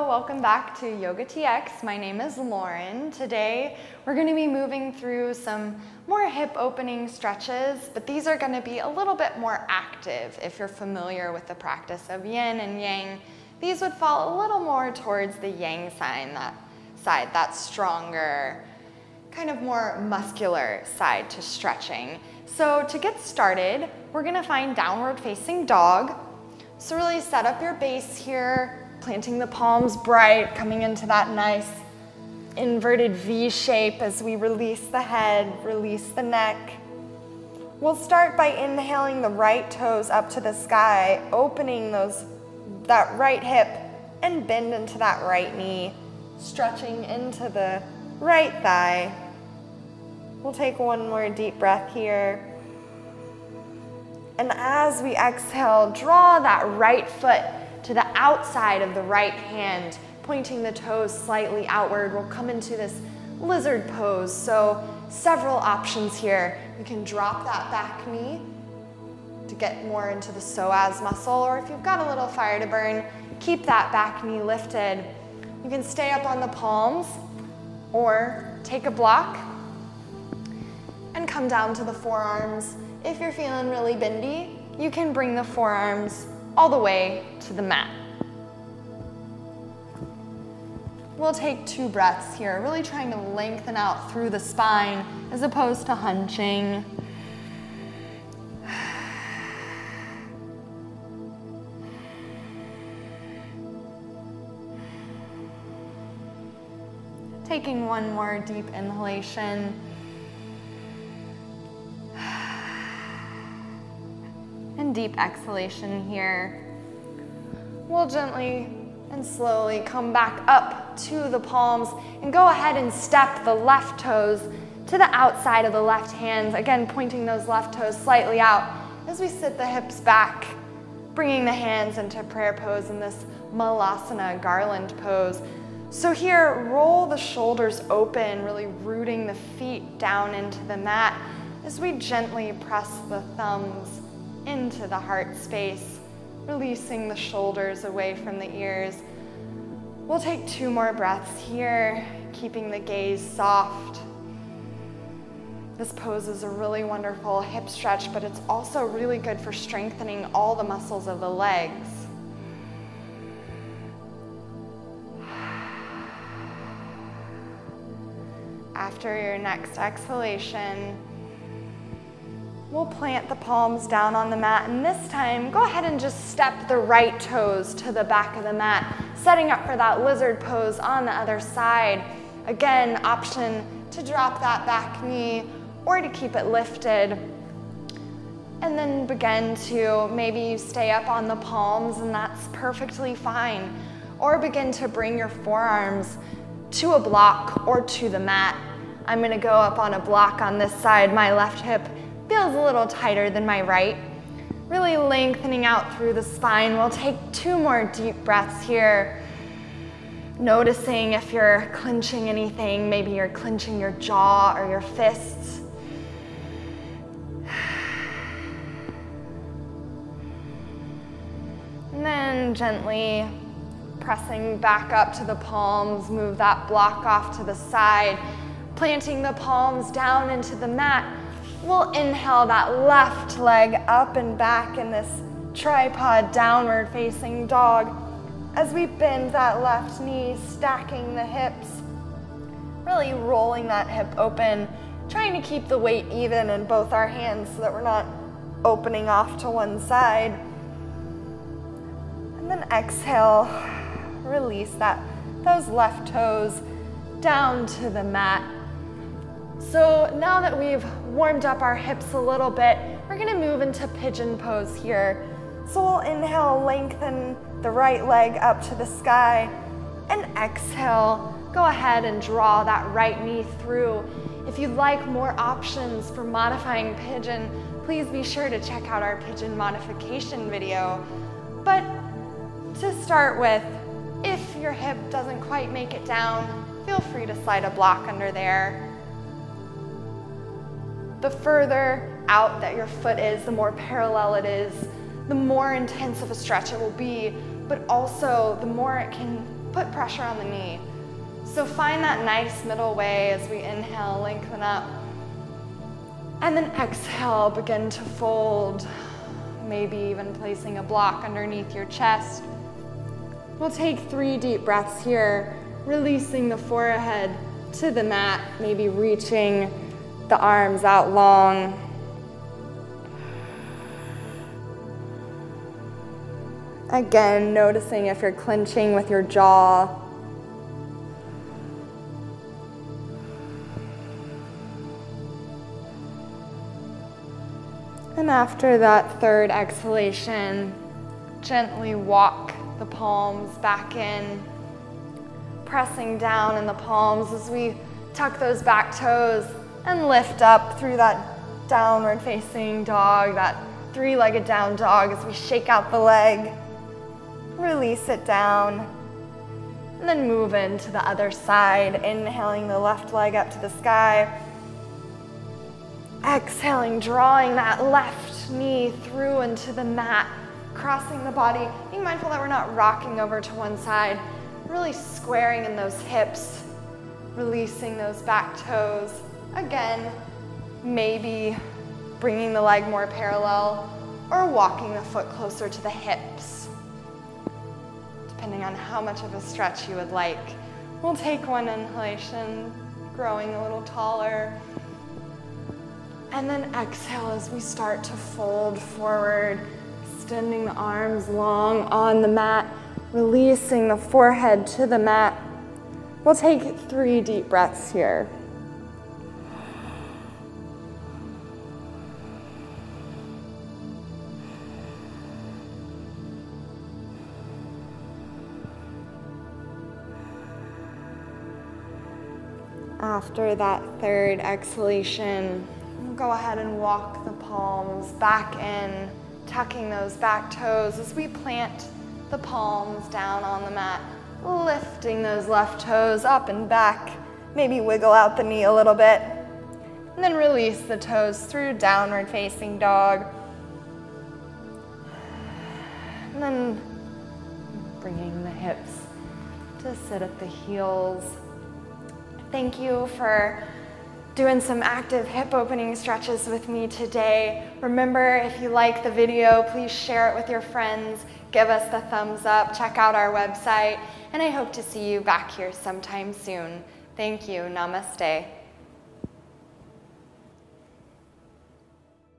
Hello, welcome back to YogaTX. My name is Lauren. Today we're going to be moving through some more hip opening stretches, but these are going to be a little bit more active. If you're familiar with the practice of yin and yang, these would fall a little more towards the yang side, that stronger, kind of more muscular side to stretching. So to get started, we're going to find downward facing dog. So really set up your base here, planting the palms bright, coming into that nice inverted V shape as we release the head, release the neck. We'll start by inhaling the right toes up to the sky, opening that right hip and bend into that right knee, stretching into the right thigh. We'll take one more deep breath here. And as we exhale, draw that right foot to the outside of the right hand, pointing the toes slightly outward. We'll come into this lizard pose. So several options here. You can drop that back knee to get more into the psoas muscle, or if you've got a little fire to burn, keep that back knee lifted. You can stay up on the palms or take a block and come down to the forearms. If you're feeling really bendy, you can bring the forearms all the way to the mat. We'll take 2 breaths here, really trying to lengthen out through the spine as opposed to hunching. Taking one more deep inhalation. And deep exhalation here. We'll gently and slowly come back up to the palms and go ahead and step the left toes to the outside of the left hands. Again, pointing those left toes slightly out as we sit the hips back, bringing the hands into prayer pose in this Malasana garland pose. So here, roll the shoulders open, really rooting the feet down into the mat as we gently press the thumbs into the heart space, releasing the shoulders away from the ears. We'll take 2 more breaths here, keeping the gaze soft. This pose is a really wonderful hip stretch, but it's also really good for strengthening all the muscles of the legs. After your next exhalation, we'll plant the palms down on the mat, and this time, go ahead and just step the right toes to the back of the mat, setting up for that lizard pose on the other side. Again, option to drop that back knee or to keep it lifted. And then begin to, maybe you stay up on the palms, and that's perfectly fine. Or begin to bring your forearms to a block or to the mat. I'm gonna go up on a block on this side. My left hip feels a little tighter than my right. Really lengthening out through the spine. We'll take 2 more deep breaths here. Noticing if you're clenching anything, maybe you're clenching your jaw or your fists. And then gently pressing back up to the palms, move that block off to the side, planting the palms down into the mat. We'll inhale that left leg up and back in this tripod downward facing dog as we bend that left knee, stacking the hips, really rolling that hip open, trying to keep the weight even in both our hands so that we're not opening off to one side. And then exhale, release those left toes down to the mat. So now that we've warmed up our hips a little bit, we're gonna move into pigeon pose here. So we'll inhale, lengthen the right leg up to the sky, and exhale, go ahead and draw that right knee through. If you'd like more options for modifying pigeon, please be sure to check out our pigeon modification video. But to start with, if your hip doesn't quite make it down, feel free to slide a block under there. The further out that your foot is, the more parallel it is, the more intense of a stretch it will be, but also the more it can put pressure on the knee. So find that nice middle way as we inhale, lengthen up. And then exhale, begin to fold. Maybe even placing a block underneath your chest. We'll take 3 deep breaths here, releasing the forehead to the mat, maybe reaching the arms out long. Again, noticing if you're clenching with your jaw. And after that third exhalation, gently walk the palms back in, pressing down in the palms as we tuck those back toes and lift up through that downward facing dog, that 3-legged down dog as we shake out the leg, release it down, and then move into the other side, inhaling the left leg up to the sky. Exhaling, drawing that left knee through into the mat, crossing the body, being mindful that we're not rocking over to one side, really squaring in those hips, releasing those back toes. Again, maybe bringing the leg more parallel or walking the foot closer to the hips, depending on how much of a stretch you would like. We'll take one inhalation, growing a little taller. And then exhale as we start to fold forward, extending the arms long on the mat, releasing the forehead to the mat. We'll take 3 deep breaths here. After that third exhalation, go ahead and walk the palms back in, tucking those back toes as we plant the palms down on the mat, lifting those left toes up and back, maybe wiggle out the knee a little bit, and then release the toes through downward facing dog. And then bringing the hips to sit at the heels. Thank you for doing some active hip opening stretches with me today. Remember, if you like the video, please share it with your friends, give us the thumbs up, check out our website, and I hope to see you back here sometime soon. Thank you. Namaste.